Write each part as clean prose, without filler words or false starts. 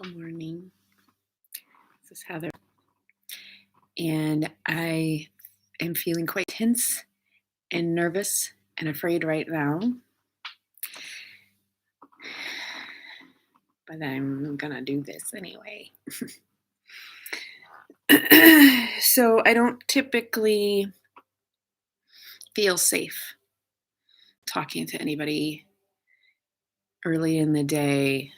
Good morning. This is Heather. And I am feeling quite tense and nervous and afraid right now. But I'm going to do this anyway. So I don't typically feel safe talking to anybody early in the day.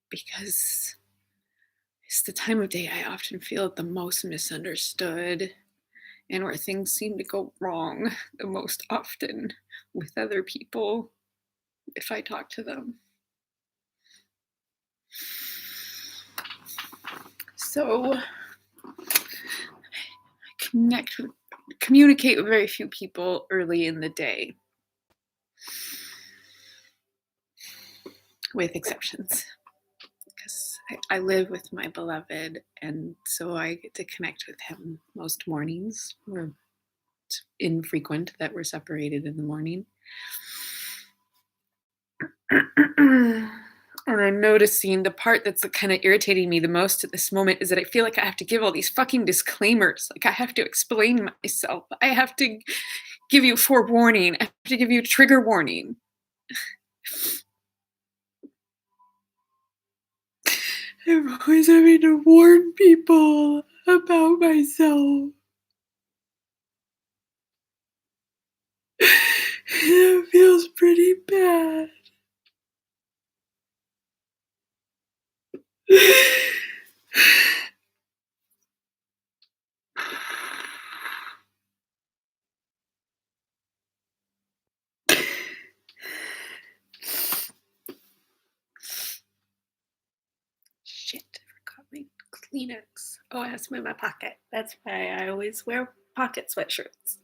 Because it's the time of day I often feel the most misunderstood and where things seem to go wrong the most often with other people if I talk to them. So I communicate with very few people early in the day, with exceptions, because I live with my beloved, and so I get to connect with him most mornings. It's infrequent that we're separated in the morning. And I'm noticing the part that's kind of irritating me the most at this moment is that I feel like I have to give all these fucking disclaimers. Like I have to explain myself. I have to give you forewarning. I have to give you trigger warning. I'm always having to warn people about myself. It feels pretty bad. Shit, I forgot my Kleenex. Oh, it has to be in my pocket. That's why I always wear pocket sweatshirts.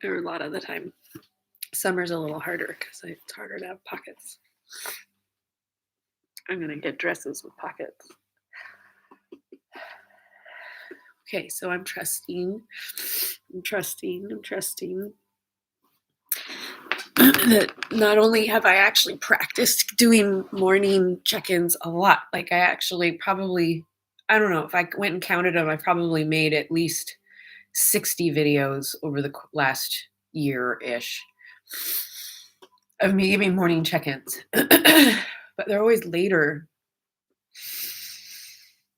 Or a lot of the time. Summer's a little harder because it's harder to have pockets. I'm gonna get dresses with pockets. Okay, so I'm trusting that not only have I actually practiced doing morning check-ins a lot, like I actually probably, I don't know, if I went and counted them, I probably made at least 60 videos over the last year-ish of me giving morning check-ins. But they're always later.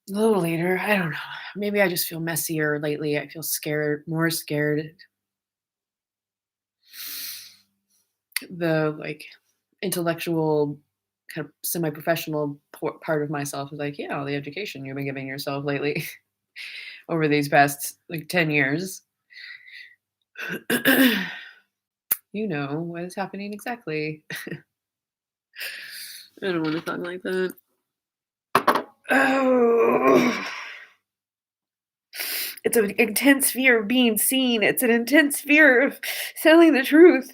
A little later, I don't know. Maybe I just feel messier lately. I feel more scared. The intellectual kind of semi-professional part of myself is like, yeah, all the education you've been giving yourself lately over these past 10 years. You know what is happening exactly. I don't want to talk like that. Oh, it's an intense fear of being seen. It's an intense fear of telling the truth.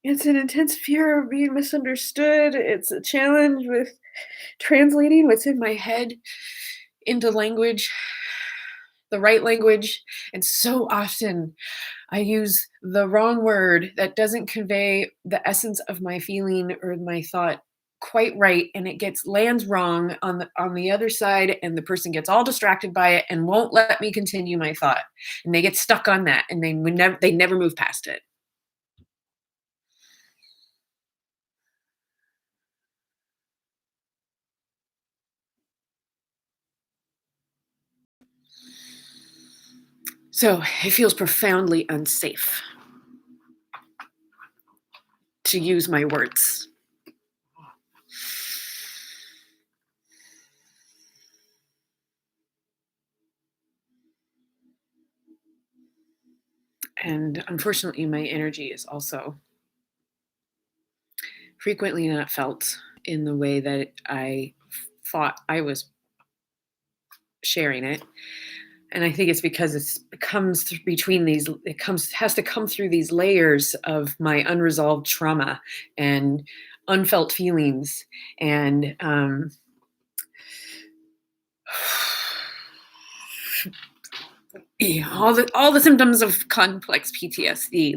It's an intense fear of being misunderstood. It's a challenge with translating what's in my head into language, the right language. And so often I use the wrong word that doesn't convey the essence of my feeling or my thought quite right, and it lands wrong on the other side, and the person gets all distracted by it and won't let me continue my thought, and they get stuck on that, and they never move past it. So it feels profoundly unsafe to use my words. And unfortunately, my energy is also frequently not felt in the way that I thought I was sharing it. And I think it's because it has to come through these layers of my unresolved trauma and unfelt feelings and Yeah, all the symptoms of complex PTSD,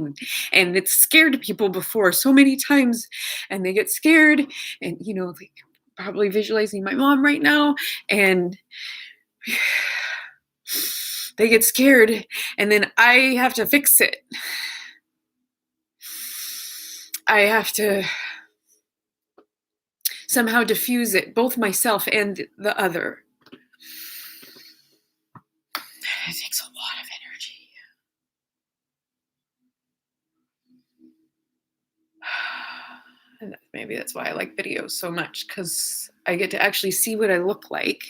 and it's scared people before so many times, and they get scared, and like probably visualizing my mom right now, and they get scared, and then I have to fix it. I have to somehow diffuse it, both myself and the other. It takes a lot of energy. And maybe that's why I like videos so much, because I get to actually see what I look like.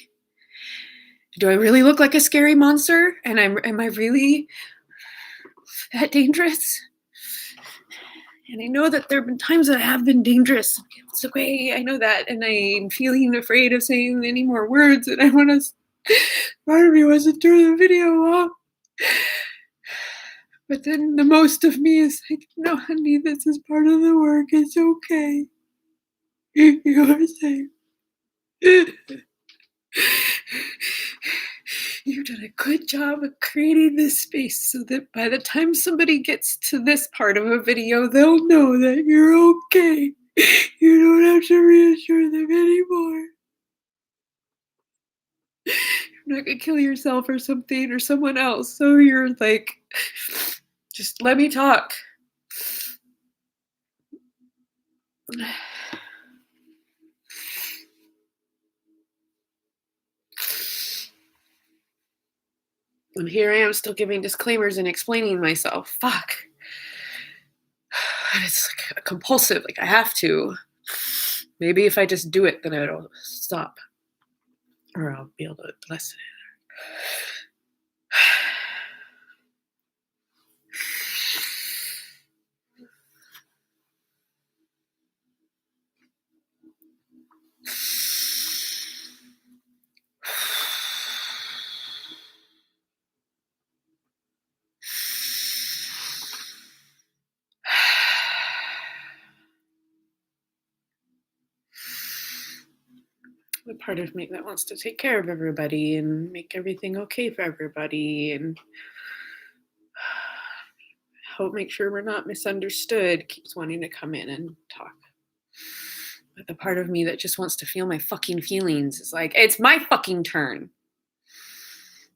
Do I really look like a scary monster? And am I really that dangerous? And I know that there have been times that I have been dangerous. It's okay, I know that. And I'm feeling afraid of saying any more words. And I want to, part of me wants to turn the video off. But then the most of me is like, no, honey, this is part of the work. It's okay. You're safe. You've done a good job of creating this space so that by the time somebody gets to this part of a video, they'll know that you're okay. You don't have to reassure them anymore. You're not gonna kill yourself or something or someone else. So you're like, just let me talk. And here I am still giving disclaimers and explaining myself. Fuck. It's like compulsive. Like I have to. Maybe if I just do it, then it'll stop. Or I'll be able to lessen it. The part of me that wants to take care of everybody and make everything okay for everybody and make sure we're not misunderstood keeps wanting to come in and talk. But the part of me that just wants to feel my fucking feelings is like, it's my fucking turn.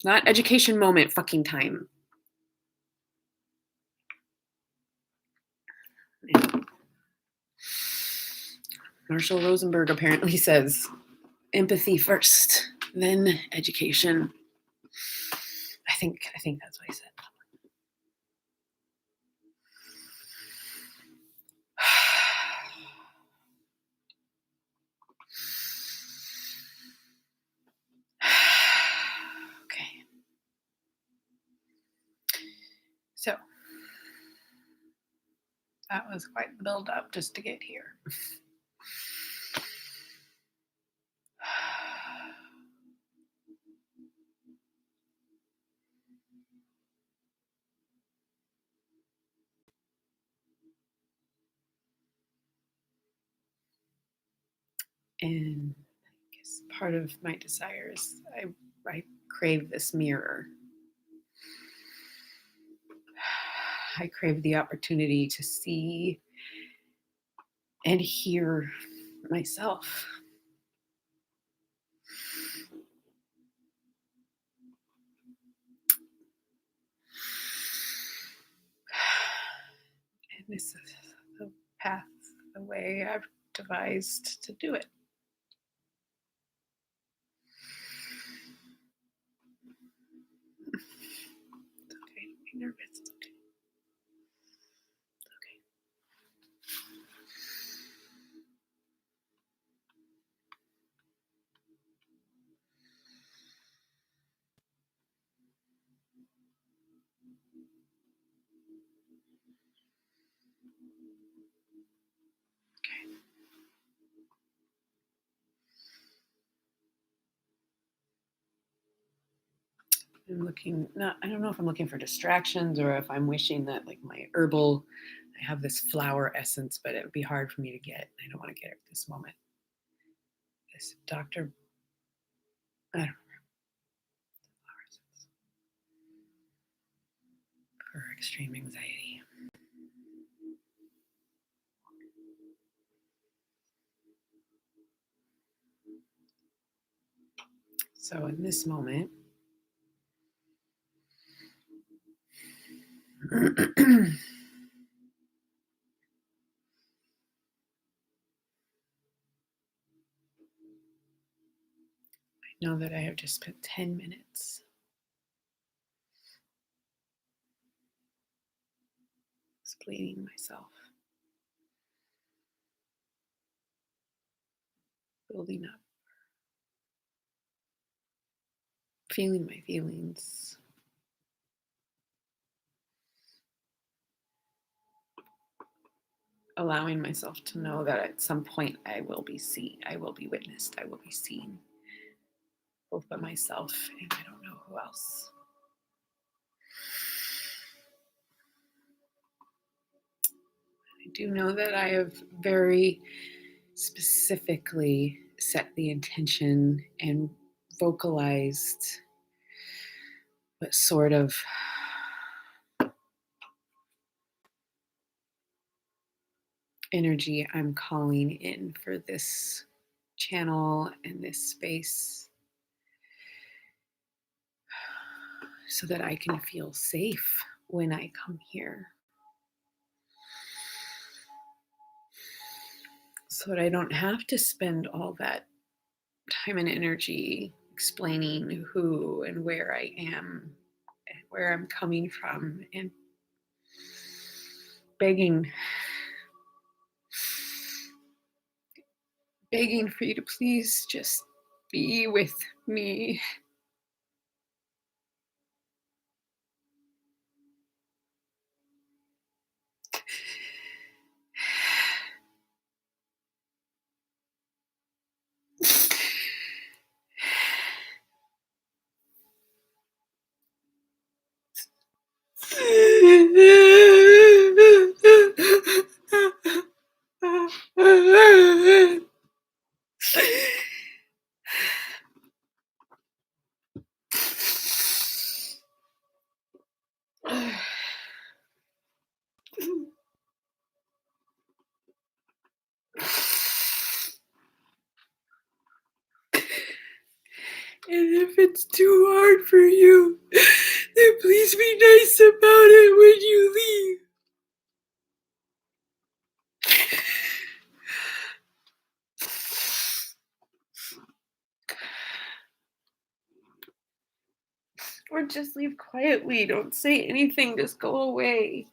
Not education moment fucking time. Marshall Rosenberg apparently says empathy first, then education. I think that's what he said. Okay. So that was quite the build up just to get here. And I guess part of my desire is I crave this mirror. I crave the opportunity to see and hear myself. And this is the path, the way I've devised to do it. It's okay to be nervous. It's okay. I'm looking, not, I don't know if I'm looking for distractions or if I'm wishing that like my herbal, I have this flower essence, but it would be hard for me to get. I don't want to get it at this moment. This Dr. I don't remember. Flower essence. extreme anxiety. So in this moment, I know that I have just spent 10 minutes explaining myself, building up, feeling my feelings, allowing myself to know that at some point I will be seen, I will be witnessed, I will be seen, both by myself and I don't know who else. I do know that I have very specifically set the intention and vocalized what sort of energy I'm calling in for this channel and this space so that I can feel safe when I come here. So that I don't have to spend all that time and energy explaining who and where I am and where I'm coming from and begging for you to please just be with me. And if it's too hard for you, then please be nice about it when you leave. Or just leave quietly. Don't say anything. Just go away.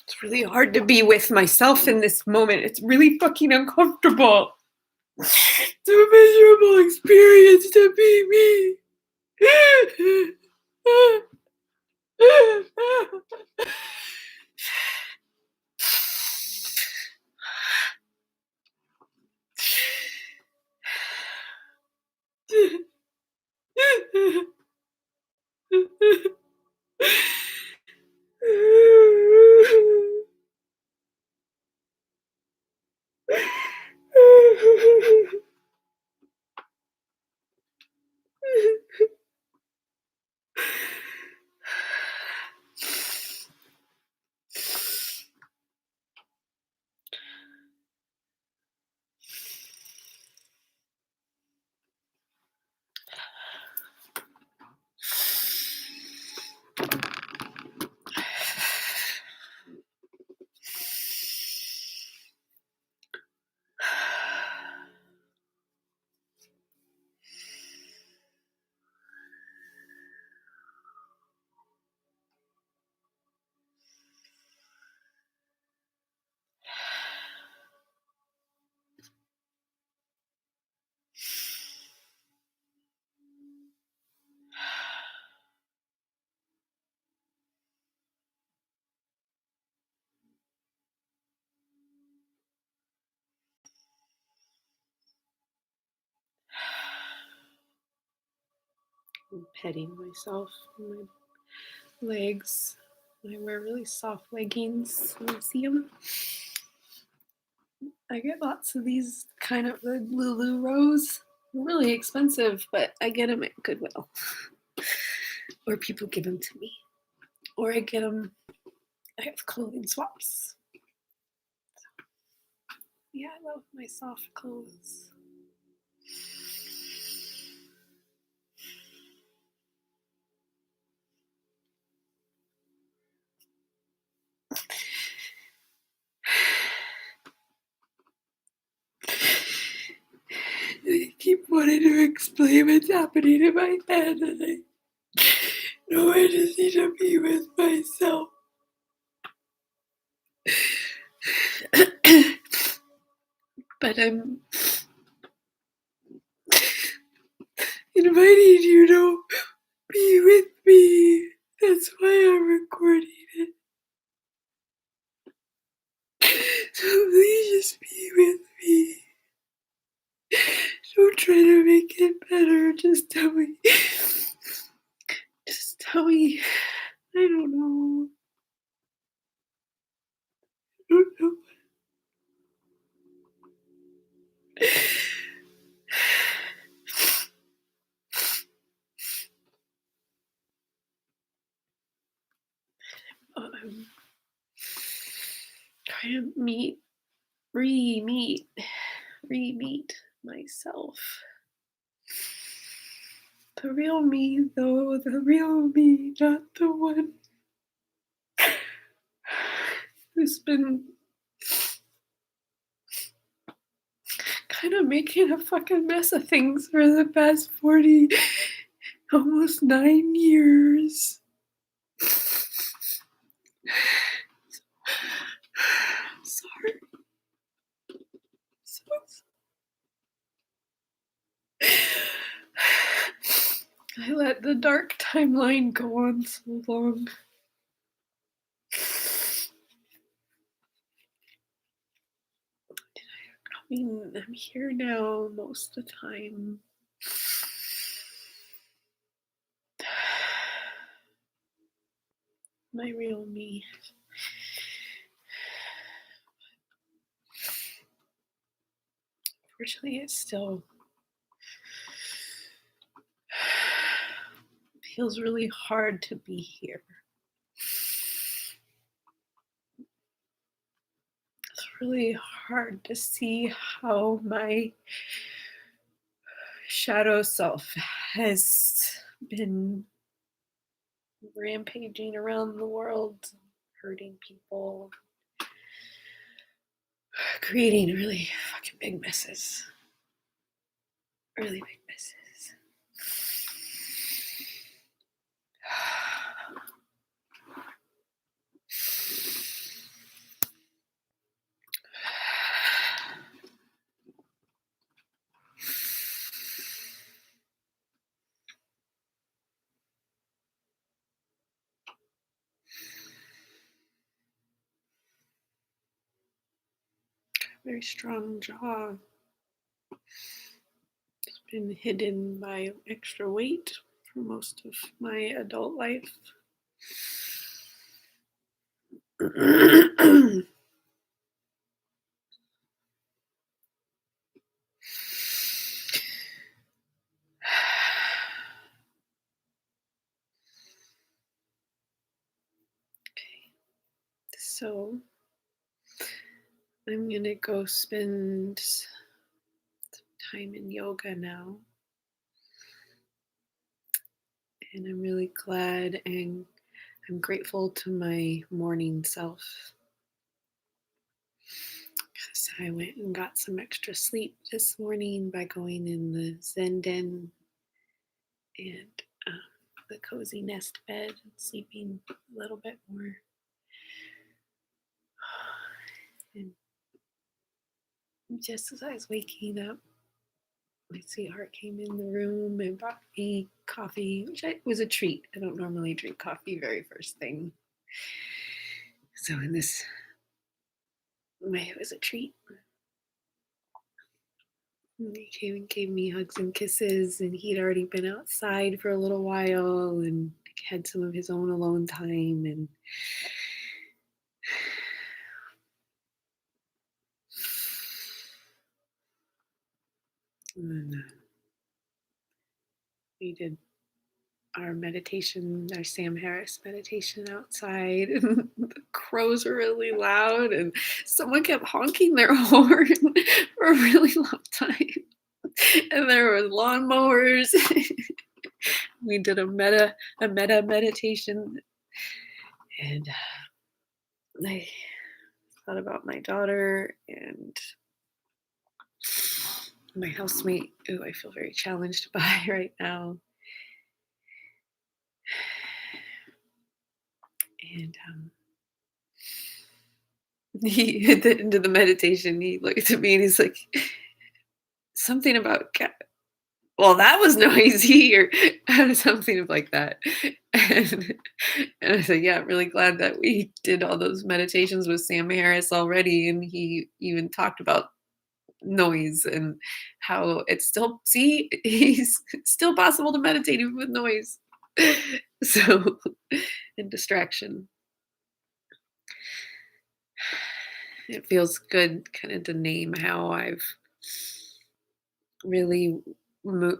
It's really hard to be with myself in this moment. It's really fucking uncomfortable. It's a miserable experience to be me. I'm petting myself, my legs. I wear really soft leggings. You see them? I get lots of these kind of the Lulu Rose. Really expensive, but I get them at Goodwill. Or people give them to me. Or I get them, I have clothing swaps. Yeah, I love my soft clothes. I keep wanting to explain what's happening in my head, and I know I just need to be with myself. But I'm inviting you to be with me. That's why I'm recording it. So please just be with me. Don't try to make it better. Just tell me. Just tell me. I don't know. I don't know. Trying to re-meet myself. The real me, though, the real me, not the one who's been kind of making a fucking mess of things for the past 40, almost 9 years. Sorry. So I let the dark timeline go on so long. I mean, I'm here now most of the time. My real me. Fortunately, it still feels really hard to be here. It's really hard to see how my shadow self has been rampaging around the world, hurting people, creating really fucking big messes. Really big messes. Very strong jaw. It's been hidden by extra weight for most of my adult life. So I'm gonna go spend some time in yoga now. And I'm really glad and I'm grateful to my morning self because I went and got some extra sleep this morning by going in the Zen den and the cozy nest bed and sleeping a little bit more. And just as I was waking up, my sweetheart came in the room and brought me coffee, which was a treat. I don't normally drink coffee very first thing. So in this way, it was a treat. And he came and gave me hugs and kisses, and he'd already been outside for a little while and had some of his own alone time. And we did our meditation, our Sam Harris meditation outside, and the crows were really loud, and someone kept honking their horn for a really long time. And there were lawnmowers. We did a meta meditation, and I thought about my daughter and my housemate, who I feel very challenged by right now. And he, at the end of the meditation, he looked at me and he's like, something about cat. Well, that was noisy, or something like that. And, and I said, yeah, I'm really glad that we did all those meditations with Sam Harris already. And he even talked about noise and how it's still, see, he's still possible to meditate even with noise. So, and distraction. It feels good kind of to name how really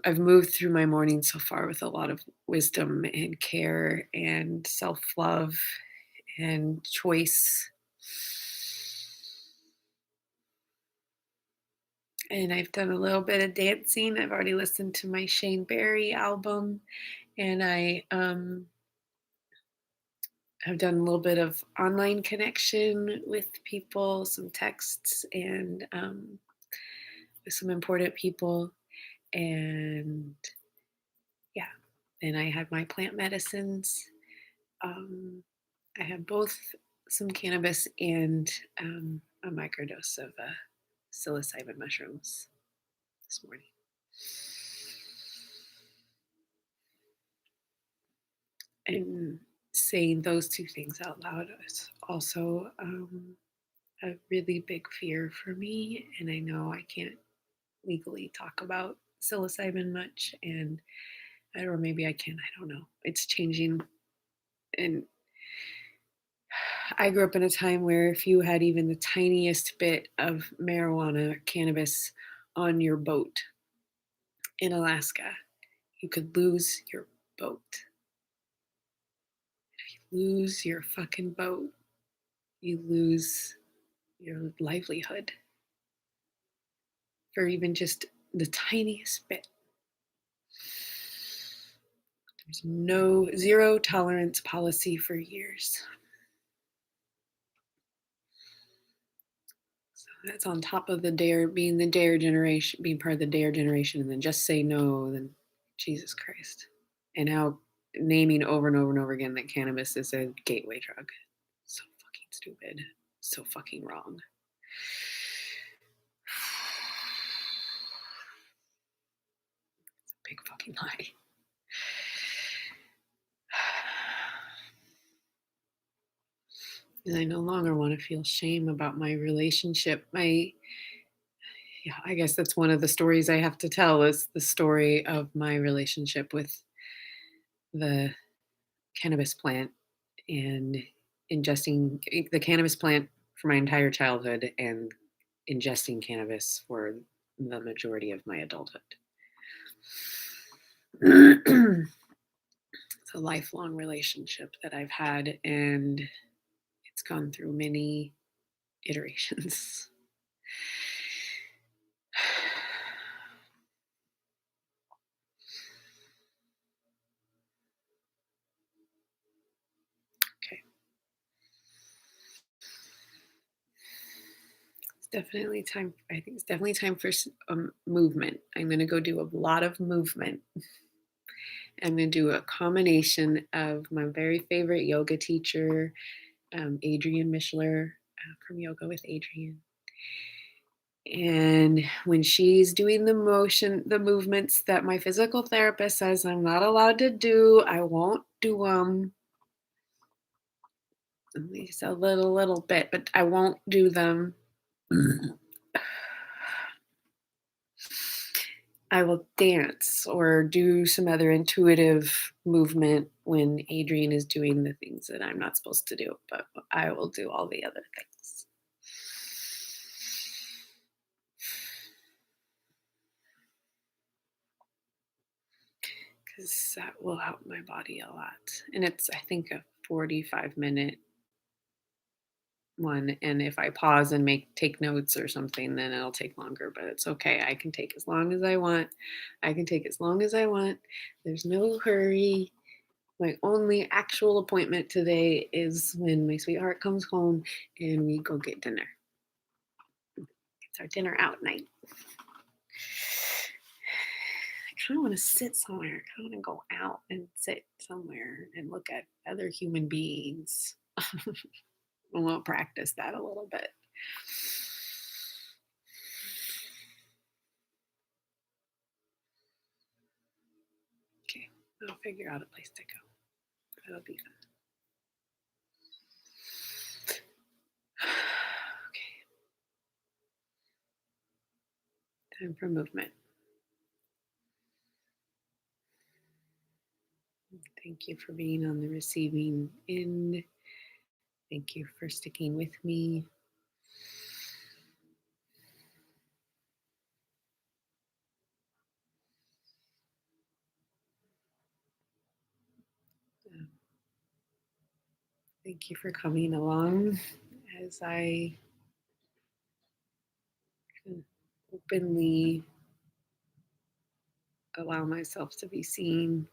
I've moved through my morning so far with a lot of wisdom and care and self-love and choice. And I've done a little bit of dancing. I've already listened to my Shane Berry album, and I've done a little bit of online connection with people, some texts, and with some important people. And yeah, then I had my plant medicines. Um, I had both some cannabis and a microdose of psilocybin mushrooms this morning. And saying those two things out loud is also a really big fear for me. And I know I can't legally talk about psilocybin much, and or maybe I can. I don't know. It's changing, and I grew up in a time where if you had even the tiniest bit of marijuana, cannabis on your boat in Alaska, you could lose your boat. If you lose your fucking boat, you lose your livelihood for even just the tiniest bit. There's no zero tolerance policy for years. So that's on top of the dare, being the dare generation, being part of the dare generation, and then just say no, then Jesus Christ. And now naming over and over and over again that cannabis is a gateway drug. So fucking stupid. So fucking wrong. It's a big fucking lie. And I no longer want to feel shame about my relationship. Yeah, I guess that's one of the stories I have to tell, is the story of my relationship with the cannabis plant and ingesting the cannabis plant for my entire childhood and ingesting cannabis for the majority of my adulthood. It's a lifelong relationship that I've had, and it's gone through many iterations. Okay. It's definitely time. I think it's definitely time for movement. I'm going to go do a lot of movement. I'm going to do a combination of my very favorite yoga teacher, Adrienne Mishler, from Yoga with Adrienne. And when she's doing the movements that my physical therapist says I'm not allowed to do, I won't do them. At least a little bit, but I won't do them. I will dance or do some other intuitive movement when Adrian is doing the things that I'm not supposed to do, but I will do all the other things. Because that will help my body a lot. And it's, I think, a 45-minute one. And if I pause and take notes or something, then it'll take longer, but it's okay. I can take as long as I want. I can take as long as I want. There's no hurry. My only actual appointment today is when my sweetheart comes home and we go get dinner. It's our dinner out night. I kind of want to sit somewhere. I kind of want to go out and sit somewhere and look at other human beings. We'll practice that a little bit. Okay, I'll figure out a place to go. That'll be fun. Okay, time for movement. Thank you for being on the receiving end. Thank you for sticking with me. Thank you for coming along as I openly allow myself to be seen,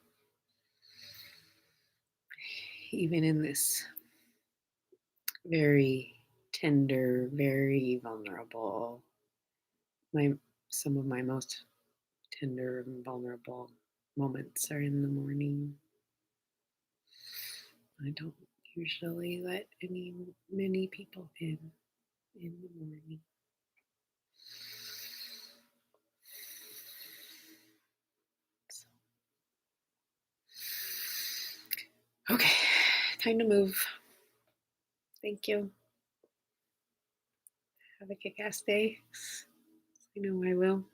even in this very tender, very vulnerable, my some of my most tender and vulnerable moments are in the morning. I don't usually let many people in the morning. Okay, time to move. Thank you. Have a kick-ass day. I know I will.